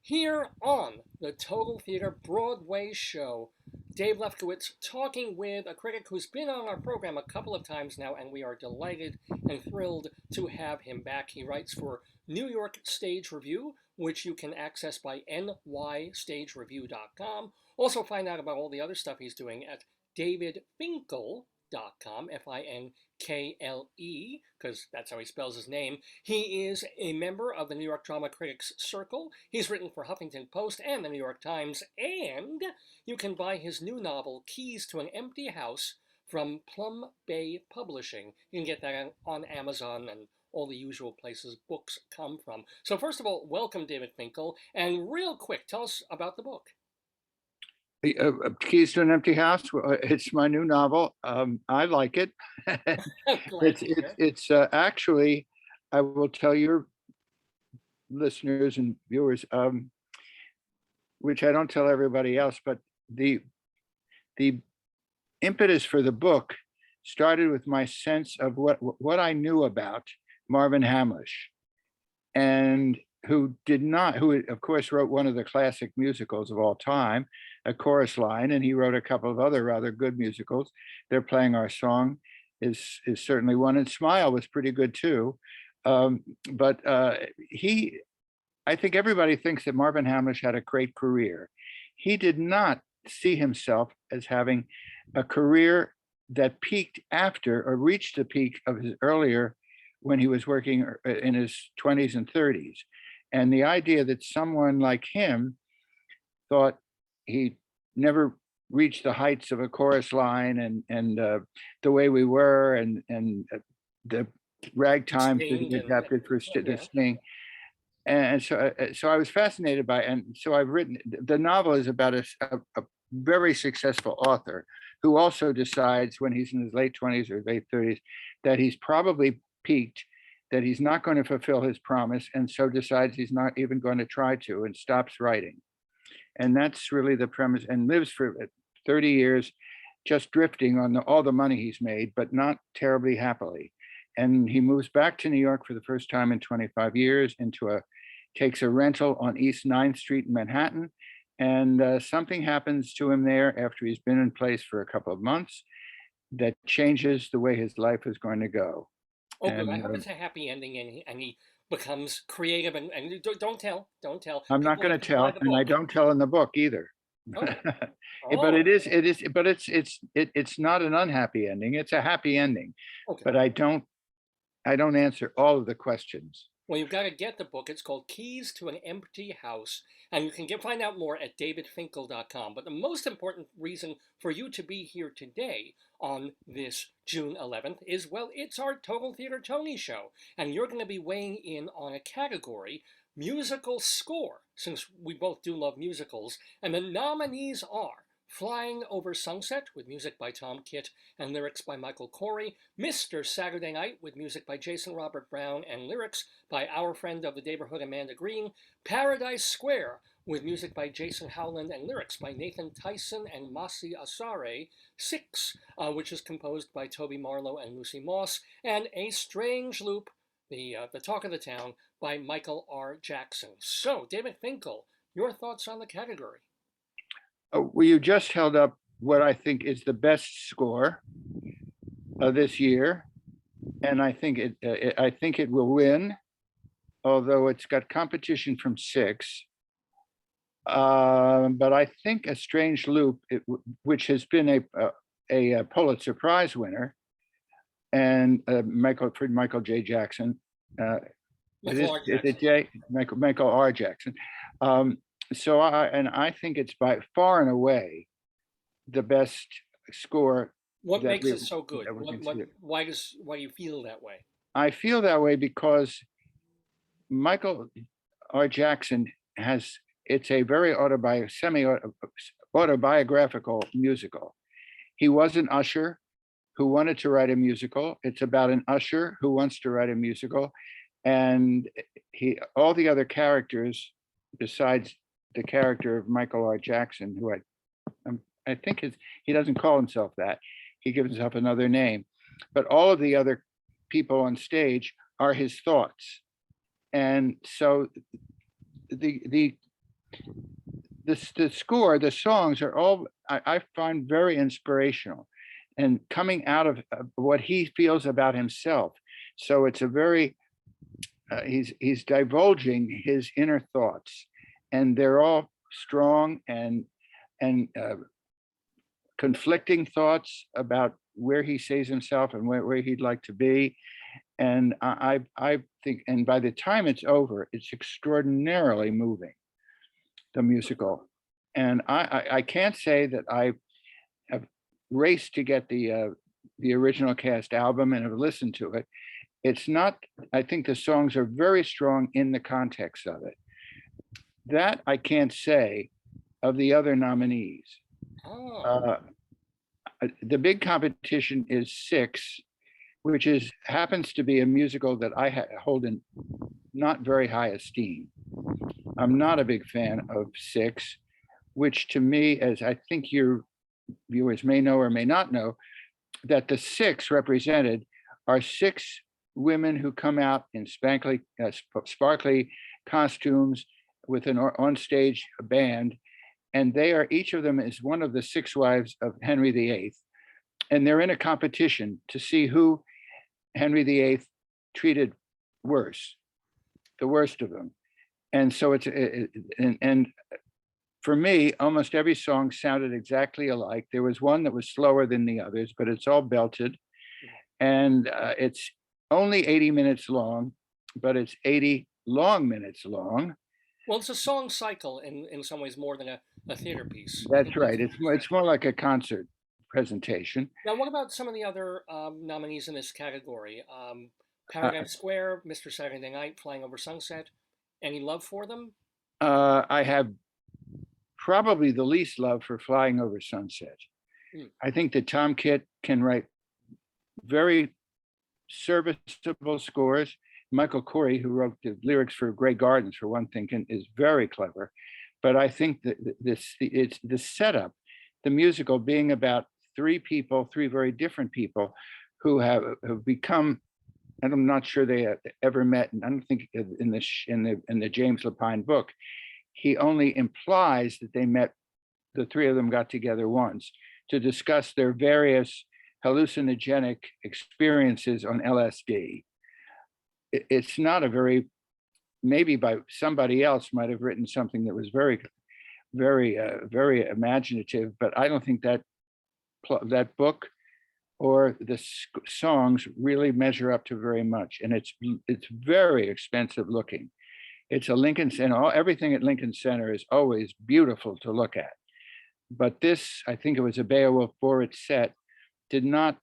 Here on the Total Theater Broadway show, Dave Lefkowitz talking with a critic who's been on our program a couple of times now, and we are delighted and thrilled to have him back. He writes for New York Stage Review, which you can access by nystagereview.com. Also find out about all the other stuff he's doing at davidfinkle.com, Finkle, because that's how he spells his name. He is a member of the New York Drama Critics Circle. He's written for Huffington Post and the New York Times, and you can buy his new novel, Keys to an Empty House, from Plum Bay Publishing. You can get that on Amazon and all the usual places books come from. So first of all, welcome, David Finkle, and real quick, tell us about the book. Keys to an Empty House. It's my new novel. I like it. It's actually, I will tell your listeners and viewers, which I don't tell everybody else, but the impetus for the book started with my sense of what I knew about Marvin Hamlish, and who of course wrote one of the classic musicals of all time, A Chorus Line, and he wrote a couple of other rather good musicals. They're Playing Our Song is certainly one, and Smile was pretty good too. But I think everybody thinks that Marvin Hamlish had a great career. He did not see himself as having a career that peaked after or reached the peak of his earlier, when he was working in his 20s and 30s. And the idea that someone like him thought he never reached the heights of A Chorus Line and The Way We Were and the Ragtime that he adapted for the Sting. And so I was fascinated by it. And so I've written, the novel is about a very successful author who also decides when he's in his late 20s or late 30s that he's probably peaked, that he's not going to fulfill his promise, and so decides he's not even going to try to, and stops writing. And that's really the premise, and lives for 30 years just drifting on all the money he's made, but not terribly happily. And he moves back to New York for the first time in 25 years takes a rental on East 9th Street in Manhattan. And something happens to him there after he's been in place for a couple of months that changes the way his life is going to go. Oh, good. I hope it's a happy ending, and he becomes creative. And don't tell. I'm not going to tell, and I don't tell in the book either. Oh. But it's not an unhappy ending. It's a happy ending. Okay. But I don't answer all of the questions. Well, you've got to get the book. It's called Keys to an Empty House, and you can find out more at davidfinkle.com. But the most important reason for you to be here today on this June 11th is, well, it's our Total Theater Tony show, and you're going to be weighing in on a category, musical score, since we both do love musicals, and the nominees are Flying Over Sunset with music by Tom Kitt and lyrics by Michael Corey, Mr. Saturday Night with music by Jason Robert Brown and lyrics by our friend of the neighborhood Amanda Green, Paradise Square with music by Jason Howland and lyrics by Nathan Tyson and Masi Asare, Six, which is composed by Toby Marlowe and Lucy Moss, and A Strange Loop, the talk of the town, by Michael R. Jackson. So, David Finkle, your thoughts on the category? Well, you just held up what I think is the best score of this year, and I think it will win, although it's got competition from Six. But I think A Strange Loop, which has been a Pulitzer Prize winner, and Michael J. Jackson, Michael R. Jackson. So I think it's by far and away the best score. What makes it so good? Why do you feel that way? I feel that way because Michael R. Jackson it's a very semi-autobiographical musical. He was an usher who wanted to write a musical. It's about an usher who wants to write a musical, and all the other characters besides the character of Michael R. Jackson, who I think he doesn't call himself that. He gives himself another name. But all of the other people on stage are his thoughts. And so the the score, the songs are all I find very inspirational, and coming out of what he feels about himself. So it's a very he's divulging his inner thoughts, and they're all strong and conflicting thoughts about where he sees himself and where he'd like to be. And I think, and by the time it's over, it's extraordinarily moving, the musical. And I can't say that I have raced to get the original cast album and have listened to it. It's not, I think the songs are very strong in the context of it. That I can't say of the other nominees. Oh. The big competition is Six, which happens to be a musical that I hold in not very high esteem. I'm not a big fan of Six, which to me, as I think your viewers may know or may not know, that the six represented are six women who come out in sparkly costumes with an onstage band, and they are, each of them is one of the six wives of Henry VIII, and they're in a competition to see who Henry VIII treated worse, the worst of them. And so and for me, almost every song sounded exactly alike. There was one that was slower than the others, but it's all belted. And it's only 80 minutes long, but it's 80 long minutes long. Well, it's a song cycle in some ways more than a theater piece. That's right. It's more like a concert presentation. Now, what about some of the other nominees in this category? Paragraph Square, Mr. Saturday Night, Flying Over Sunset. Any love for them? I have probably the least love for Flying Over Sunset. I think that Tom Kitt can write very serviceable scores. Michael Corey, who wrote the lyrics for Grey Gardens, for one thing, is very clever. But I think that it's the setup, the musical being about three people, three very different people who have become, and I'm not sure they ever met. And I don't think in the James Lapine book, he only implies that they met, the three of them got together once to discuss their various hallucinogenic experiences on LSD. It's not a very, maybe by somebody else might have written something that was very, very imaginative, but I don't think that book or the songs really measure up to very much. And it's very expensive looking. It's a Lincoln Center. Everything at Lincoln Center is always beautiful to look at. But this, I think it was a Beowulf for its set, did not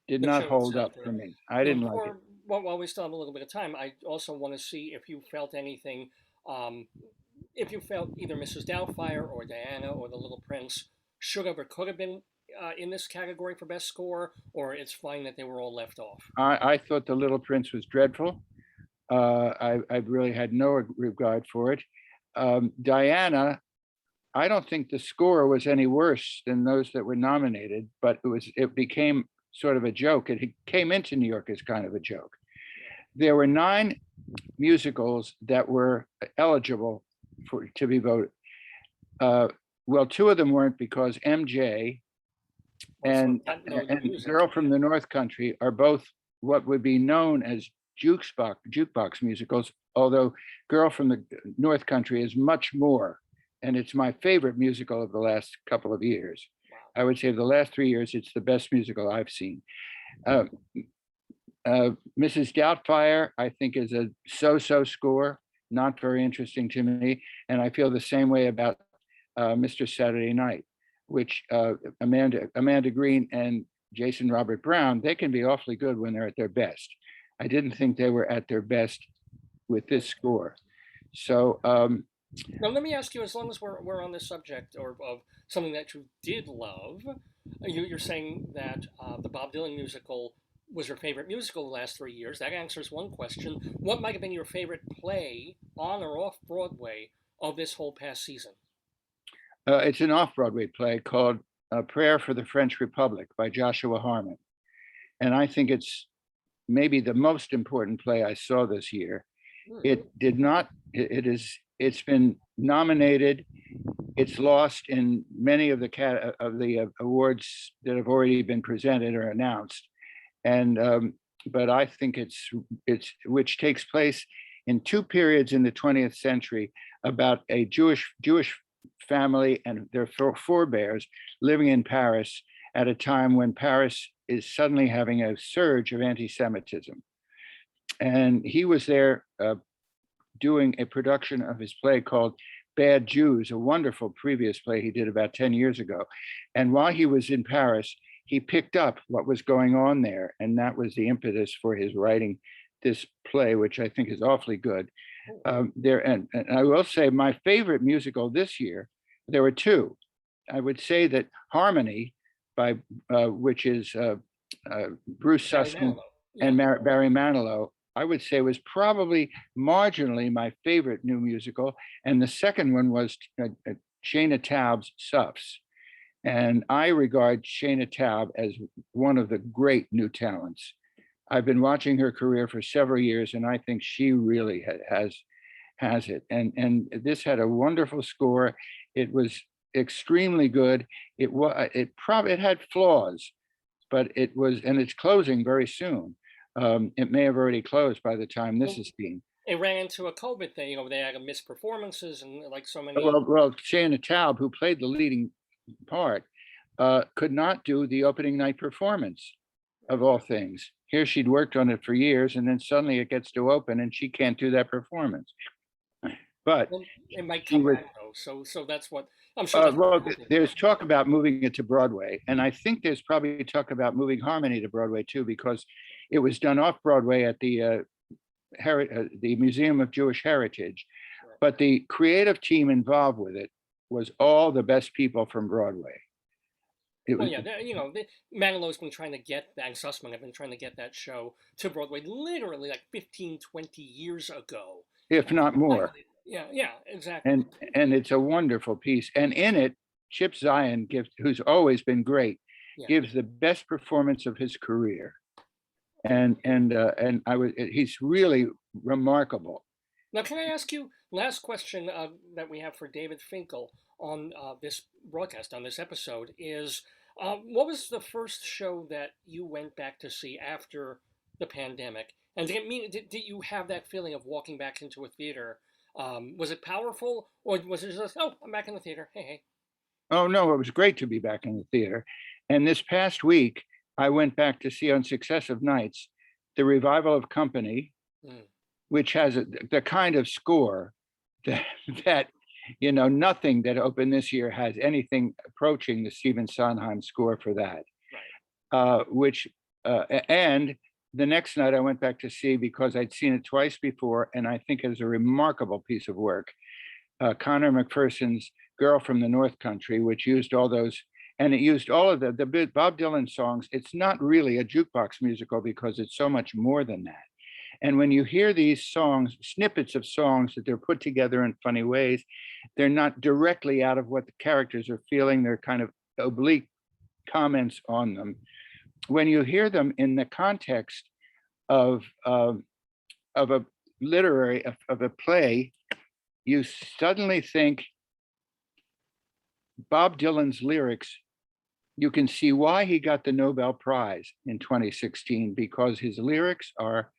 hold up for me. I didn't like it. Well, while we still have a little bit of time, I also want to see if you felt anything, if you felt either Mrs. Doubtfire or Diana or The Little Prince should have or could have been in this category for best score, or it's fine that they were all left off. I thought The Little Prince was dreadful. I really had no regard for it. Diana, I don't think the score was any worse than those that were nominated, but it became sort of a joke. It came into New York as kind of a joke. There were 9 musicals that were eligible to be voted. Well, 2 of them weren't because MJ and Girl from the North Country are both what would be known as jukebox musicals, although Girl from the North Country is much more, and it's my favorite musical of the last couple of years. I would say of the last 3 years, it's the best musical I've seen. Mrs. Doubtfire, I think, is a so-so score, not very interesting to me. And I feel the same way about Mr. Saturday Night, which Amanda Green and Jason Robert Brown, they can be awfully good when they're at their best. I didn't think they were at their best with this score. So now let me ask you, as long as we're on this subject or of something that you did love, you're saying that the Bob Dylan musical was your favorite musical the last 3 years. That answers one question. What might have been your favorite play on or off Broadway of this whole past season? It's an off-Broadway play called A Prayer for the French Republic by Joshua Harmon. And I think it's maybe the most important play I saw this year. It did not, it's been nominated. It's lost in many of the awards that have already been presented or announced, and but I think it's which takes place in two periods in the 20th century about a Jewish family and their forebears living in Paris at a time when Paris is suddenly having a surge of anti-Semitism. And he was there doing a production of his play called Bad Jews, a wonderful previous play he did about 10 years ago. And while he was in Paris, he picked up what was going on there. And that was the impetus for his writing this play, which I think is awfully good. And I will say my favorite musical this year, there were two. I would say that Harmony, by which is Bruce Sussman and Barry Manilow, I would say was probably marginally my favorite new musical. And the second one was Shana Taub's Suffs. And I regard Shana Taub as one of the great new talents. I've been watching her career for several years, and I think she really has it. And this had a wonderful score. It was extremely good. It had flaws, but it was, and it's closing very soon. It may have already closed by the time this is being. It ran into a COVID thing, they had missed performances and like so many. Well, Shana Taub, who played the leading part, could not do the opening night performance of all things. Here she'd worked on it for years, and then suddenly it gets to open and she can't do that performance. But it might come back though, so that's what I'm sure. Well, there's talk about moving it to Broadway, and I think there's probably talk about moving Harmony to Broadway too, because it was done off Broadway at the Museum of Jewish Heritage, but the creative team involved with it was all the best people from Broadway. Manilow's been trying to get that, and Sussman have been trying to get that show to Broadway literally like 15, 20 years ago. If not more. Yeah, exactly. And it's a wonderful piece. And in it, Chip Zien who's always been great, gives the best performance of his career. He's really remarkable. Now, can I ask you, last question that we have for David Finkle on this broadcast, on this episode, is what was the first show that you went back to see after the pandemic? And did you have that feeling of walking back into a theater? Was it powerful, or was it just, oh, I'm back in the theater, hey? Oh, no, it was great to be back in the theater. And this past week, I went back to see on successive nights the revival of Company, which has the kind of score that nothing that opened this year has anything approaching the Stephen Sondheim score for that. Right. And the next night I went back to see, because I'd seen it twice before, and I think it was a remarkable piece of work, Conor McPherson's Girl from the North Country, which used all those, and it used all of the Bob Dylan songs. It's not really a jukebox musical because it's so much more than that. And when you hear these songs, snippets of songs that they're put together in funny ways, they're not directly out of what the characters are feeling. They're kind of oblique comments on them. When you hear them in the context of a play, you suddenly think Bob Dylan's lyrics, you can see why he got the Nobel Prize in 2016, because his lyrics are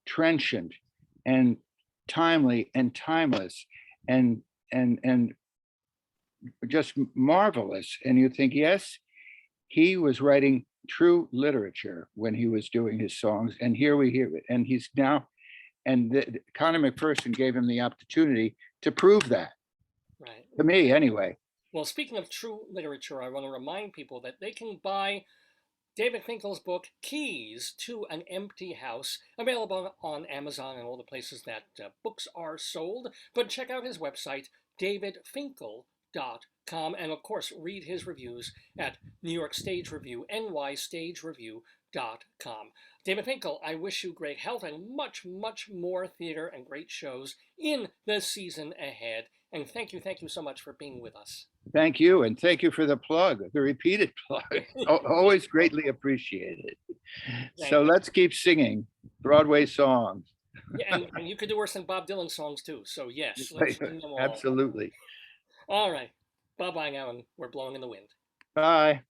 trenchant and timely and timeless and just marvelous. And you think, yes, he was writing true literature when he was doing his songs, and here we hear it. And he's now, Conor McPherson gave him the opportunity to prove that. Right. To me, anyway. Well, speaking of true literature, I want to remind people that they can buy David Finkle's book, Keys to an Empty House, available on Amazon and all the places that books are sold. But check out his website, davidfinkle.com, and of course, read his reviews at New York Stage Review, nystagereview.com. David Finkle, I wish you great health and much, much more theater and great shows in the season ahead. And thank you so much for being with us. Thank you, and thank you for the plug, the repeated plug. Always greatly appreciated. So let's keep singing Broadway songs. Yeah, and you could do worse than Bob Dylan songs too. So yes, let's sing them all. Absolutely. All right. Bye bye now, and we're blowing in the wind. Bye.